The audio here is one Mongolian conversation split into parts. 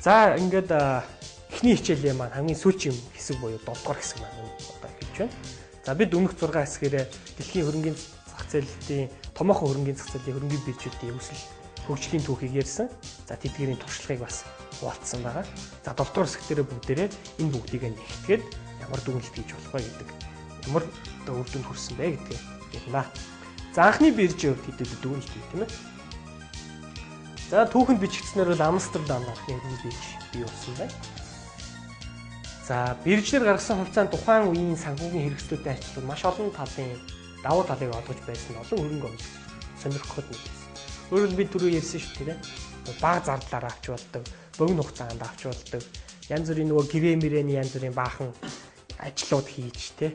За ингээд эхний хичээлийн маань хамгийн сүүлийн хэсэг буюу 7 дугаар хэсэг маань одоо эхэлж байна. За бид өмнөх 6 хэсгээрээ дэлхийн хөрөнгөний зах зээлийн томоохон хөрөнгөний зах зээлийн хөрөнгөний биржүүдийн өсөл хөгжлийн түүхийг ярьсан. За тэдгээрийн туршлагыг бас хуваалцсан байгаа. За 7 дугаар хэсгээр бүгдээрээ энэ бүгдийг нэгтгэхэд ямар дүгнэлт хийж болох вэ гэдэг ямар одоо үр дүнд хүрсэн бэ гэдгийг ярина. За анхны биржийн хувьд хэдүүдэд дүгнэлт бий тийм ээ. За түүхэнд бичигдснээр бол Амстердам анхны хөрөнгөний бирж бий болсон байна. За биржлэр гаргасан хувьцаанд тухайн үеийн санхүүгийн хэрэгслүүдэд ажиглан маш олон талын давуу талыг олгож байсан олон хөрөнгө оруулалт сонирхоход нэгсэн. Өөрөөр бид түрүү ярьсан шүү дээ. Бага зардлаар авч болдог, богино хугацаанд авч болдог. Янз бүрийн нөгөө гэрээ-мэрэний янз бүрийн баахан ажлууд хийж те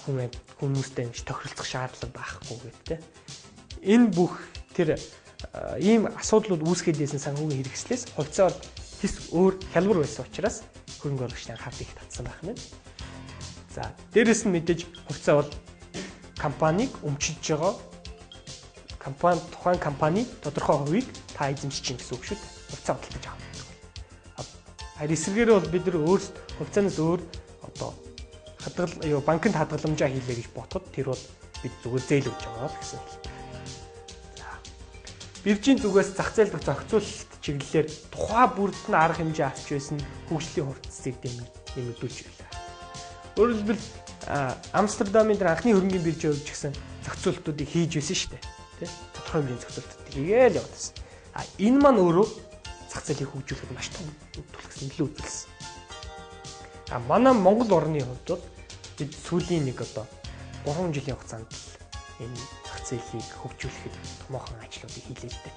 хүмүүстэй тохиролцох шаардлага байхгүй гэдэг те. Энэ бүх тэр ийм асуудлууд үүсгээд байсан санхүүгийн хэрэгслээс хувьцаа бол хэс өөр хялбар байсан учраас хөрөнгө оруулагчдын анхаарал их татсан байх нь. За дээрэс нь мэдээж хувьцаа бол компанийг өмчилж байгаа тухайн компани тодорхой хувийг та эзэмшиж чинь гэсэн үг шүү дээ. Хувьцаа худалдаж авах. Харин эсвэргээр бол бид нар өөрсдөө хувьцаанаас өөр одоо банкнд хадгаламжаа хийлээ гэж ботход тэр бол бид зүгээр зээл өгж байгаа л гэсэн хэлбэр. За биржийн зүгээс зах зээл дэх зохицуулалт чиглэлээр тухай бүрд нь арга хэмжээ авч байсан хөгжлийн хурцыг нэмэгдүүлж байлаа. Өөрөөр хэлбэл Амстердамын дээр анхны хөрөнгөний биржийн хувьд ч гэсэн зохицуулалтуудыг хийж байсан шүү дээ. Тэ? Тодорхой хэмжээний зохицуулалтыг хийгээл явуулсан. Энэ маань өөрөө зах зээлийг хөгжүүлэхэд маш том төлөвлөсөн илүү үзүүлсэн. Манай Монгол орны хувьд бол бид сүүлийн нэг одоо 3 жилийн хугацаанд энэ зах зээлийг хөгжүүлэхэд томоохон ажлуудыг хийлээ л дээ.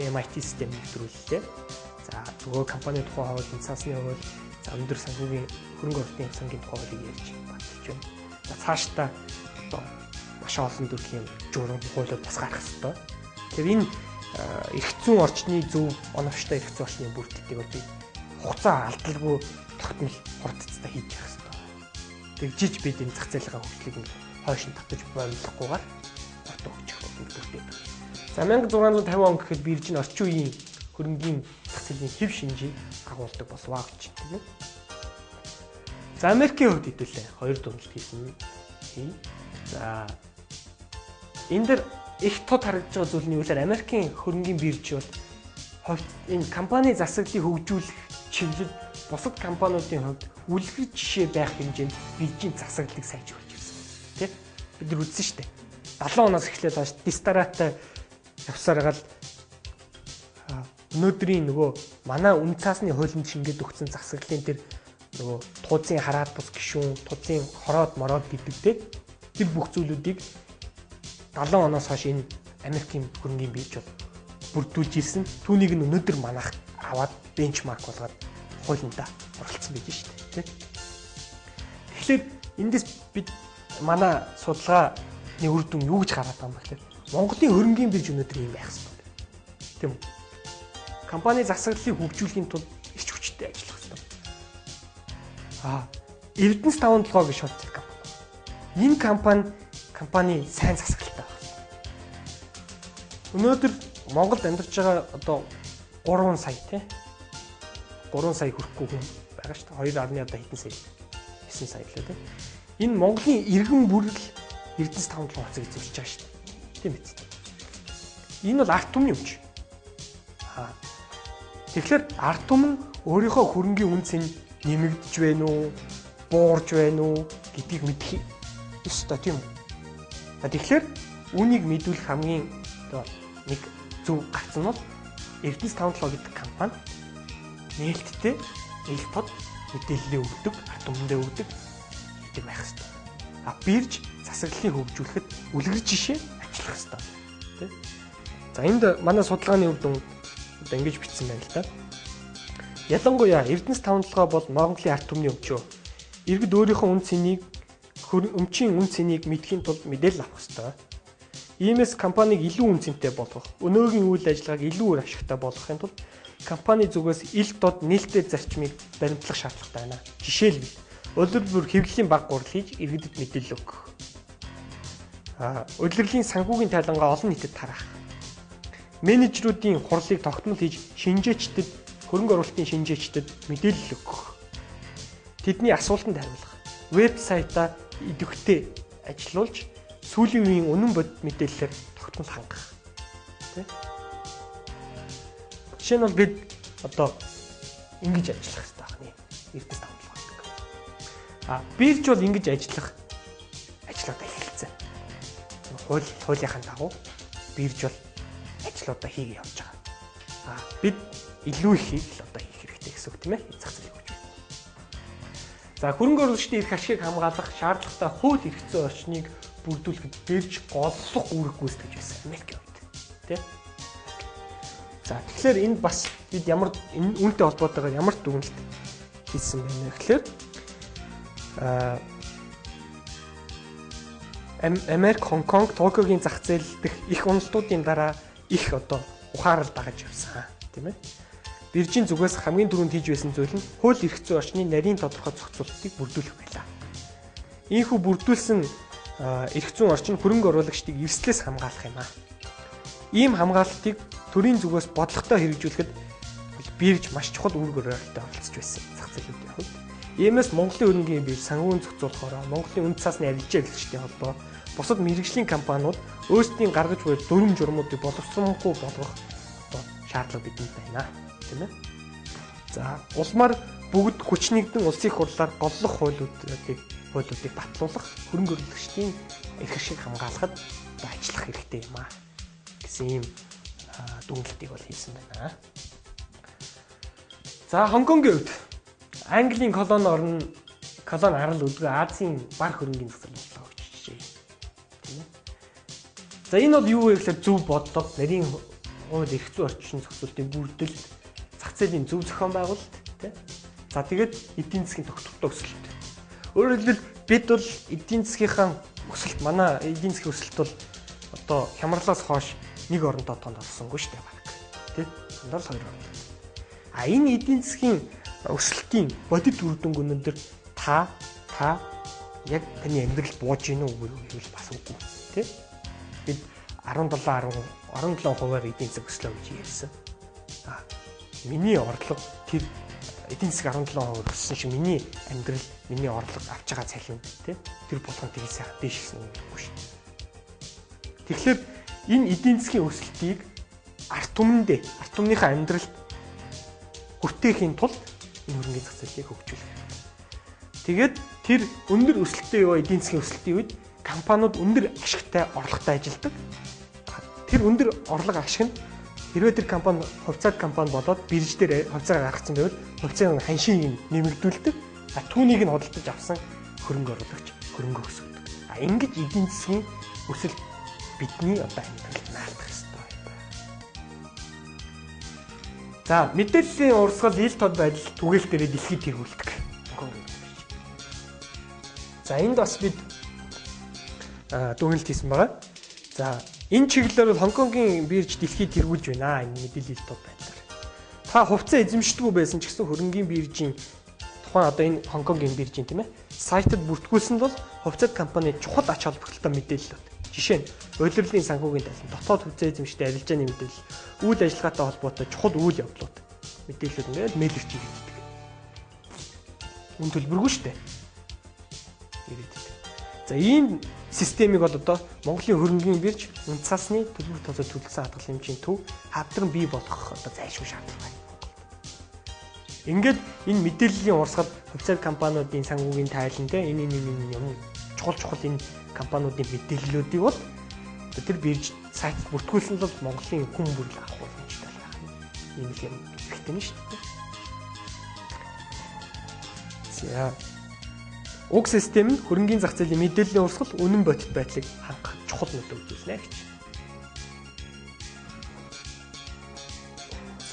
MIT систем нэвтрүүллээ. За зөвхөн компани тухай хууль, цаасны хууль, за өндөр санхүүгийн хөрөнгө оруулалтын сангийн тухай хуулийг ярьж баталж байна. За цаашдаа одоо маш олон төрлийн журам хуулиуд бас гарах хэрэгтэй. Тэгэхээр энэ эрх зүйн орчны зөв оновчтой эрх зүйн орчны бүрдэлтийг бол би хугацаа алдалгүй тогтмол хурдцтай хийж явах хэрэгтэй. Тэгжиж бид энэ зах зээлийн хөгжлийг хойш нь татаж боомлохгүйгээр хурд өгчих бүрдээд. За 1650 он гэхэд бирж нь орчин үеийн хөрөнгөний зах зээлийн хэв шинжийг агуулдаг болваа гэж тийм үү. За Америкийн хувьд хэдүүлээ 2 дүгнэлт хийсэн. За энэ дэр их тод харагдаж байгаа зүйл нь юу вэ? Америкийн хөрөнгөний бирж бол энэ компани засаглалыг хөгжүүлэх чиглэлд бусад компаниудын хувьд үлгэр жишээ байх хэмжээнд биржийн засаглалыг сайжруулж ирсэн. Тэ? Бид нар үзсэн шүү дээ. 70 оноос эхлээд хойш дистаратай явсараа л өнөөдрийн нөгөө манай үн цаасны хуулийн шингээд өгсөн засаглалын тэр нөгөө тууцын хараат бус гишүүн, тууцын хороод мороод гэдэг тэр бүх зүйлүүдийг 70 оноос хойш энэ Америкийн хөрөнгөний бирж бол бүрдүүлж ирсэн. Түүнийг нь өнөөдөр манайх аваад бенчмарк болгоод хуулиндаа оролцсон байж шүү дээ. Тэгэхээр эндээс бид манай судалгааны үр дүн юу гэж хараад байгаа юм бэ гэхээр Монголын хөрөнгөний бирж өнөөдөр юм байх хэрэгтэй. Тийм үү? Компани засаглалыг хөгжүүлэхийн тулд ирч хүчтэй ажиллах хэрэгтэй. Эрдэнэс 57 гэж шийдэл компани. Энэ компани сайн засаглалтай байх хэрэгтэй. Өнөөдөр Монголд амьдарч байгаа одоо 3 сая тий 3 сая хүрэхгүй хүн байгаа шүү дээ. 2.1 одоо хэдэн сая? 9 сая лээ тий. Энэ Монголын иргэн бүрэл Эрдэнэс 57 хацаг эзэмшиж байгаа шүү дээ. Тийм биз. Энэ бол ард түмний өмч. Тэгэхээр ард түмэн өөрийнхөө хөрөнгөний үнцийг нэмэгдэж байна уу, буурж байна уу гэдгийг мэдэх ёстой тийм үү? Тэгэхээр үүнийг мэдүүлэх хамгийн одоо нэг зөв гарц нь бол Эрдэнэс 57 гэдэг компани нээлттэй ил тод мэдээлэл өгдөг, ард түмэндээ өгдөг гэдэг байх хэрэгтэй. Бирж засаглалыг хөгжүүлэхэд үлгэр жишээ ажиллах хэрэгтэй. Тэ? За энд манай судалгааны үр дүн одоо ингэж бичсэн байна л да. Ялангуяа Эрдэнэс 57 бол Монголын ард түмний өмчөө. Иргэд өөрийнхөө үн цэнийг өмчийн үн цэнийг мэдхийн тулд мэдээлэл авах хэрэгтэй. Иймээс компаниг илүү үн цэнтэй болгох, өнөөгийн үйл ажиллагааг илүү үр ашигтай болгохын тулд компани зүгээс ил дод нээлттэй зарчмыг баримтлах шаардлагатай байна. Жишээлбэл удирдлагын хэвлэлийн баг гурал хийж иргэдэд мэдээлэл өгөх. Удирдлагын санхүүгийн тайлангаа олон нийтэд тараах. Менежерүүдийн хурлыг тогтмол хийж шинжээчдэд хөрөнгө оруулалтын шинжээчдэд мэдээлэл өгөх. Тэдний асуултанд хариулах. Вебсайтаа идэвхтэй ажилуулж сүүлийн үеийн үнэн бодит мэдээллээр тогтмол хангах. Тэ? Жишээ нь бол бид одоо ингэж ажиллах хэрэгтэй байна. Эрдэс тавлах байдаг. Бирж бол ингэж ажиллах ажлуудаа эхэлсэн. Хуулийнхаа дагуу бирж бол ажлуудаа хийгээ явж байгаа. Бид илүү их одоо хийх хэрэгтэй гэсэн үг тийм ээ. Зах зээл хөгжүүл. За хөрөнгө оруулагчдын эрх ашигыг хамгаалах шаардлагатай хууль эрх зүйн орчныг бүрдүүлэхэд бирж голлох үүрэг гүйцэтгэж байсан Америкийн хувьд. Тэ? За тэгэхээр энд бас бид ямар үүнтэй холбоотойгоор ямар дүгнэлт хийсэн байна вэ гэхээр Америк, Хонконг, Токиогийн зах зээл дэх их уналтуудын дараа их одоо ухаарал дагаж явсан тийм ээ. Биржийн зүгээс хамгийн түрүүнд хийж байсан зүйл нь хууль эрх зүйн орчны нарийн тодорхой зохицуулалтыг бүрдүүлэх байлаа. Ийхүү бүрдүүлсэн эрх зүйн орчин хөрөнгө оруулагчдыг эрсдлээс хамгаалах юм аа. Ийм хамгаалалтыг төрийн зүгээс бодлоготой хэрэгжүүлэхэд бирж маш чухал үүрэг баримттай оролцож байсан зах зээлүүдийн хувьд. Иймээс Монголын хөрөнгөний бирж санхүүгийн зохицуулахаараа Монголын үнд цасны арилжаа эрхлэгчдийн холбоо бусад мэргэжлийн компаниуд өөрсдийн гаргаж буй дүрм журмуудыг боловсруулахгүй болгох шаардлага бидэнд байна. Тийм ээ. За улмаар бүгд хүч нэгдэн улсын их хурлаар голлох хуулиудыг батлуулах хөрөнгө оруулагчдын эрх ашиг хамгаалахад ажиллах хэрэгтэй юм аа гэсэн ийм дүгнэлтийг бол хийсэн байна. За Хонконгийн хувьд Английн колони арал үлдээ Азийн бар хөрөнгөний засал бодлого өгчжээ. Тийм ээ. За энэ бол юу вэ гэхээр зөв бодлого, нарийн хууль эрх зүйн орчин зохицуулалтын бүрдэл, зах зээлийн зөв зохион байгуулалт, тийм. За тэгээд эдийн засгийн тогтвортой өсөлт. Өөрөөр хэлбэл бид бол эдийн засгийнхаа өсөлт, манай эдийн засгийн өсөлт бол одоо хямралаас хойш нэг орон дотоонд орсонгүй шүү дээ баг. Тийм. Дандаа л хоёр орон. Энэ эдийн засгийн өсөлтийн бодит үр дүнг өнөөдөр та яг таны амьдрал бууж гинэ үгүй юу бас үгүй тий. Бид 17% эдийн засаг өслөө гэж ярьсан. Миний орлого тэр эдийн засаг 17% өссөн шиг миний амьдрал, миний орлого авч байгаа цалин тий. Тэр болгон тгий сайхан дээш гисэн юм уу шүү. Тэгэхээр энэ эдийн засгийн өсөлтийг ард түмнийхээ амьдралд хүртээхийн тулд энэ хөрөнгөний зах зээлийг хөгжүүлэх. Тэгээд тэр өндөр өсөлттэй юу эдийн засгийн өсөлтийн үед компаниуд өндөр ашигтай орлоготой ажилладаг. Тэр өндөр орлого ашиг нь хэрвээ тэр компани хувьцаат компани болоод бирж дээр хувьцаа гаргацсан байвал хувьцааны ханшийг нэмэгдүүлдэг. Түүнийг нь худалдаж авсан хөрөнгө оруулагч хөрөнгө өсгөдөг. Ингэж эдийн засгийн өсөлт бидний одоо амьдралд наалдах ёстой юм байна. За мэдээллийн урсгал ил тод байдал түгээл дээрээ дэлхийд тэргүүлдэг. За энд бас бид дүгнэлт хийсэн байгаа. За энэ чиглэлээр бол Хонконгийн бирж дэлхийд тэргүүлж байна. Энэ мэдээлэл ил тод байдлаар. Та хувьцаа эзэмшдэггүй байсан ч гэсэн хөрөнгөний биржийн тухайн одоо энэ Хонконгийн биржийн тийм ээ сайтад бүртгүүлсэн бол хувьцаат компани чухал ач холбогдолтой мэдээллүүд. Жишээ нь удирдлын санхүүгийн талын дотоод хувьцаа эзэмшдэг арилжааны мэдээлэл, үйл ажиллагаатай холбоотой чухал үйл явдлууд мэдээлэлүүд ингээд мэйлэрч ирдэг. Үн төлбөргүй шүү дээ. За ийм системийг бол одоо Монголын хөрөнгөний бирж үнд цасны төлбөр тооцоо төлөвлөсөн хадгалах хэмжээний төв хавдран бий болгох одоо зайлшгүй шаардлага байна. Ингээд энэ мэдээллийн урсгал хувьцаат компаниудын санхүүгийн тайлан дээр энэ юм чухал энэ компаниудын мэдээллүүдийг бол тэр бирж сайтд бүртгүүлсэн бол Монголын хүн бүрэл авах боломжтой байна. Ийм юм хэрэгтэй нь шүү дээ. За уг систем нь хөрөнгөний зах зээлийн мэдээллийн урсгал үнэн бодит байдлыг хангах чухал нөлөө үзүүлнэ гэж.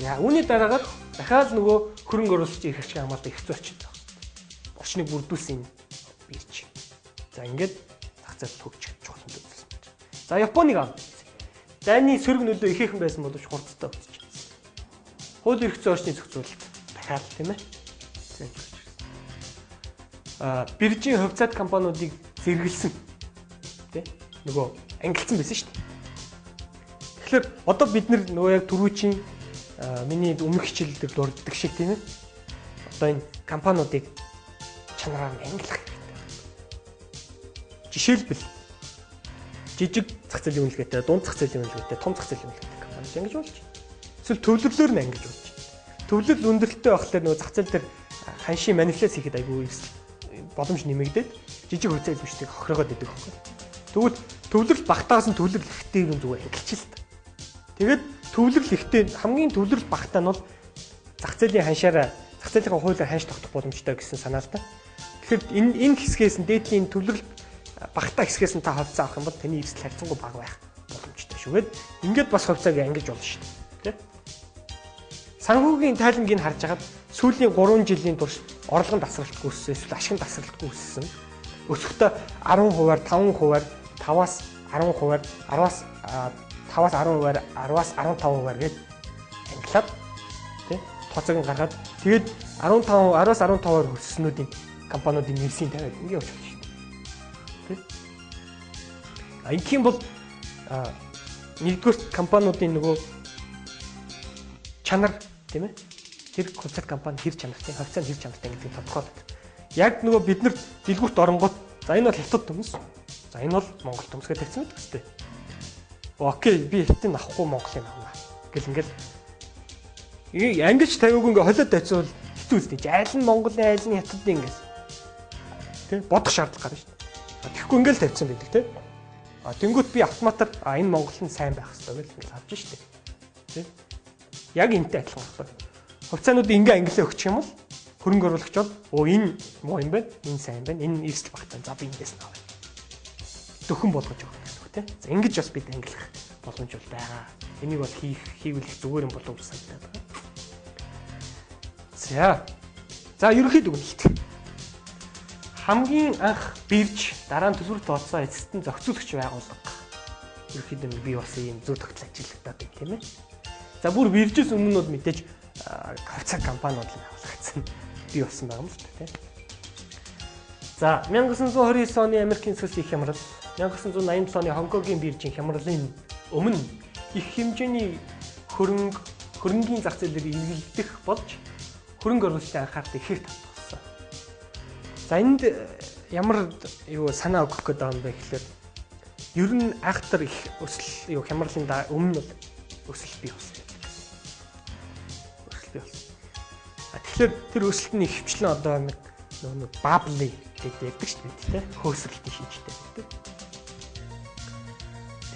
За үүний дараагаар дахиад нөгөө хөрөнгө оруулагчийн эрх ашиг хамгаалалтыг их зөрчил байна. Орчныг бүрдүүлсэн бирж. За ингээд зах зээл хөгжих чухал нөлөө үзүүлсэн байна. За Японыг авах. Дайны сөрөг нөлөө ихээхэн байсан боловч хурдтай өсөж байна. Хууль эрх зүйн орчны зохицуулалт дахиад тийм ээ. Биржийн хувьцаат компаниудыг зэрэглэсэн тий нөгөө ангилсан байсан шүү дээ. Тэгэхээр одоо бид нөгөө яг түрүүчийн миний өмнөх хичээлээр дурддаг шиг тийм ээ. Одоо энэ компаниудыг чанараар ангилах хэрэгтэй. Жишээлбэл жижиг зах зээлийн үнэлгээтэй, дунд зах зээлийн үнэлгээтэй, том зах зээлийн үнэлгээтэй компаниуд ангиж болж байна. Эсвэл төвлөрлөөр нь ангиж болж байна. Төвлөрөл өндөртэй байхлаар нөгөө зах зээл дээр ханшийн манипуляц хийхэд айгүй боломж нэмэгдээд жижиг хөрцөө илүүчдийг хохирогоод идэг байхгүй. Тэгвэл төвлөрөл багтаагаас нь төвлөрөл ихтэй юм зүгээр ангилчих л та. Тэгээд төвлөрөл ихтэй хамгийн төвлөрөл багтаа нь бол зах зээлийн ханшаараа зах зээлийн хуулиар ханш тогтох боломжтой гэсэн санаа л та. Тэгэхээр энэ хэсгээс нь дээдлийн төвлөрөл багтаа хэсгээс нь та хувьцаа авах юм бол таны эрсдэл харьцангуй бага байх боломжтой шүүгээд ингээд бас хувьцааг ангиж болно шүү дээ. Тэ? Санхүүгийн тайлангийг харж хагаад сүүлийн 3 жилийн турш орлогын тасралтгүй өссөн, эсвэл ашигын тасралтгүй өссөн. Өсөхдөө 10%-аар 5%-аар 5-аас 10%-аар 10-аас 5-аас 10%-аар 10-аас 15%-аар гээд ангилаад тий тооцоог нь гаргаад тэгээд 10-аас 15%-аар өссөнүүдийн компаниудын нэрсийн тавиад ингэ явж байна шүү дээ. Тий. Ингийн бол нэгдүгээр компаниудын нөгөө чанар тийм ээ тэр концепт компани хэр чанартай, хувьцаа хэр чанартай гэдгийг тодорхойлдог. Яг нөгөө бид нар дэлгүүрт оронгууд за энэ бол хятад төмс. За энэ бол Монгол төмс гэж тавьсан байдаг үстэй. Окей, би хятадыг авахгүй Монголыг авна гэл ингээл ангиж тавиагүй ингээ холиод тавьсан бол хэцүү үстэй. Айл нь Монголын айл нь хятадын ингээс. Тэ бодох шаардлага гарна шүү дээ. Тэгэхгүй ингээл тавьсан байдаг те. Тэнгүүт би автоматар энэ Монгол нь сайн байх хэрэгтэй гэж ингээл авч штэ. Тэ. Яг энтэй адилхан байна. Хувьцаанууд ингээ ангилаа өгчих юм бол хөрөнгө оруулагч бол энэ муу юм байна, энэ сайн байна, энэ эрсдэл багтаа. За би эндээс нь авъя. Дөхөн болгож өгөх гэсэн үг тийм. За ингэж бас бид ангилах боломж бол байгаа. Энийг бол хийвэл их зүгээр юм болов уу гэж санагдаад байгаа. За ерөнхийд дүгнэлт. Хамгийн анх бирж дараа нь төсвөр тооцоо эцэст нь зохицуулагч байгууллага. Ерөнхийд нь би бас ийм зөв тогтол ажиллагдаад байна тийм ээ. За бүр биржээс өмнө бол мэдээж хувьцаа компаниуд л байгуулагдсан. Би болсон байгаа юм л тийм. За 1929 оны Америкийн эсрэг их хямрал, 1987 оны Хонконгийн биржийн хямралын өмнө их хэмжээний хөрөнгийн зах зээлээр эргэлдэх болж хөрөнгө оруулалтын анхаарлыг ихээр татсан. За энд ямар санаа өгөх гээд байгаа юм бэ гэхээр ер нь айхтар их өсөл хямралын өмнө бол өсөл бий болсон. Тэгэхээр тэр өсөлт нь ихвчлэн одоо нэг бабли гэдэг ярьдаг шүү дээ, хөөсрөлтийн шинжтэй гэдэг.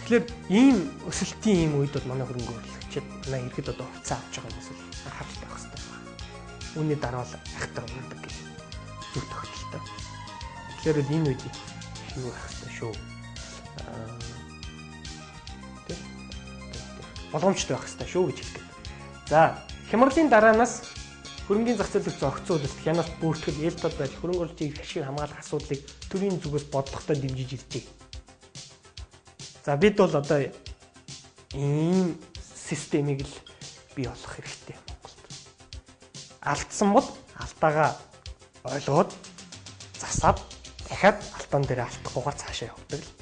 Тэгэхээр ийм өсөлтийн ийм үед бол манай хөрөнгө оруулагчид манай ихэд одоо хувьцаа авч байгаа юм эсвэл анхаарал тавих хэрэгтэй. Үүний дараа л айхтар ундаг гэж зөв тогтолтой. Тэгэхээр энэ үед юу байх хэрэгтэй шүү. Боломжтой байх хэрэгтэй шүү гэж хэлдэг. За хямралын дараанаас хөрөнгөний зах зээлийг зохицуулалт, хяналт бүртгэл, ээлтод байдал, хөрөнгө оруулалтын ашиг хамгаалах асуудлыг төрийн зүгээс бодлоготой дэмжиж ирдэг. За бид бол одоо ийм системийг л бий болгох хэрэгтэй Монголд. Алдсан бол алдаагаа ойлгоод засаад дахиад алтан дээр алдахгүйгээр цаашаа явдаг л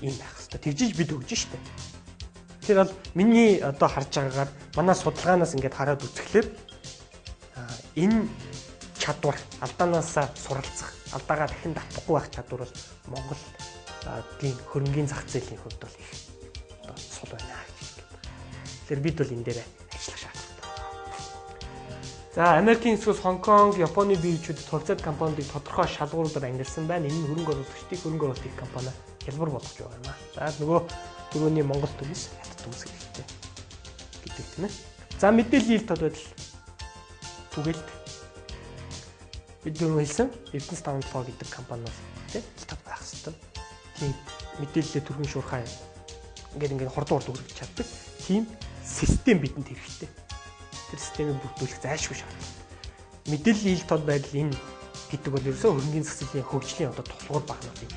ийм байх хэрэгтэй. Тэгжиж бид хөгжин штэ. Тэр бол миний одоо харж байгаагаар манай судалгаанаас ингээд хараад үзэхлээр энэ чадвар алдаанаасаа суралцах, алдаагаа дахин давтахгүй байх чадвар бол Монголын хөрөнгөний зах зээлийн хувьд бол их сул байна гэж хэлдэг. Тэгэхээр бид бол энэ дээр ажиллах шаардлагатай. За Америкийн эсрэг Хонконг, Японы биржүүдэд хувьцаат компаниудыг тодорхой шалгууруудаар ангилсан байна. Энэ нь хөрөнгө оруулагчдыг хөрөнгө оруулалтын компани хялбар болгож байгаа юм аа. За нөгөө түрүүний Монгол төмс, хятад төмс хэрэгтэй гэдэг тийм ээ. За мэдээллийн ил тод байдал түгэлт бид нөгөө хэлсэн Эрдэнэс 57 гэдэг компани бол тийм тав байх хэрэгтэй. Тийм мэдээлэлээ түргэн шуурхай ингээд хурдан хүргэж чаддаг тийм систем бидэнд хэрэгтэй. Тэр системийг бүрдүүлэх зайлшгүй шаардлага. Мэдээллийн ил тод байдал энэ гэдэг бол ерөөсөө хөрөнгөний зах зээлийн хөгжлийн одоо тулгуур багнууд юм.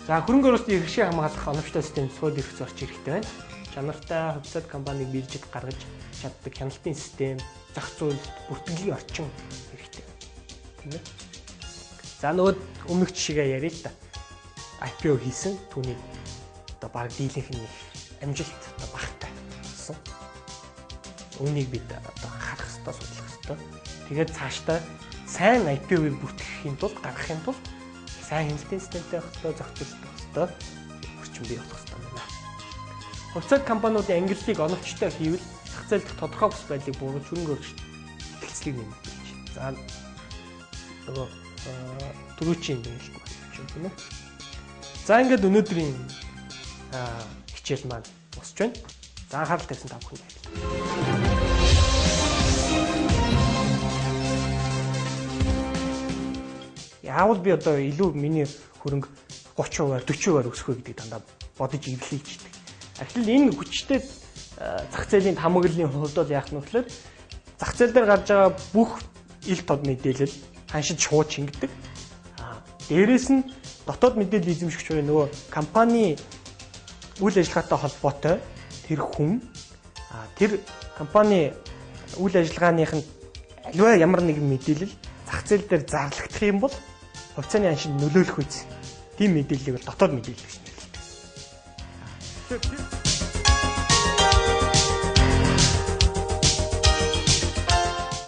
За хөрөнгө оруулалтын эрх шин хамгаалах оновчтой систем сууд эрх зорч хэрэгтэй байна. Чанартай хувьцаат компаниг биржид гаргаж чаддаг хяналтын систем, зохицуулалт, бүртгэлийн орчин хэрэгтэй. Тийм ээ. За нөгөө өмнөх жишээгээ яриа л та. IPO хийсэн түүний одоо баг дийлэнх нь амжилт одоо багтай Үүнийг бид одоо харах хэрэгтэй, судлах хэрэгтэй. Тэгээд цаашдаа сайн IPO-ийг бүртгэхийн тулд, гаргахын тулд сайн хяналтын системтэй байх хэрэгтэй, зохицуулах хэрэгтэй, орчин бий болох хэрэгтэй байна. Хувьцаат компаниудын ангиллыг оновчтой хийвэл зах зээл дэх тодорхой бус байдлыг бууруулж хөрөнгө оруулагчид ихэлцлийг нэмэгдүүлж. За нөгөө түрүүчийн нэмэлт байна тийм үү. За ингээд өнөөдрийн хичээл маань босч байна. За анхаарал тавьсан та бүхэнд баярлалаа. Яавал би одоо илүү миний хөрөнгө 30%-аар 40%-аар өсөх вэ гэдгийг дандаа бодож эвлүүлж идэг. Ахил энэ хүчтэй зах зээлийн хамгааллын хувьд бол яах нь вэ? Зах зээл дээр гарч байгаа бүх ил тод мэдээлэл ханшид шууд шингэдэг. Дээрээс нь дотоод мэдээлэл эзэмшигч буюу нөгөө компани үйл ажиллагаатай холбоотой тэр хүн тэр компани үйл ажиллагааных нь аливаа ямар нэгэн мэдээлэл зах зээл дээр зарлагдах юм бол хувьцааны аншид нөлөөлөх үс. Тийм мэдээллийг бол дотоод мэдээлэл гэж нэрлэдэг.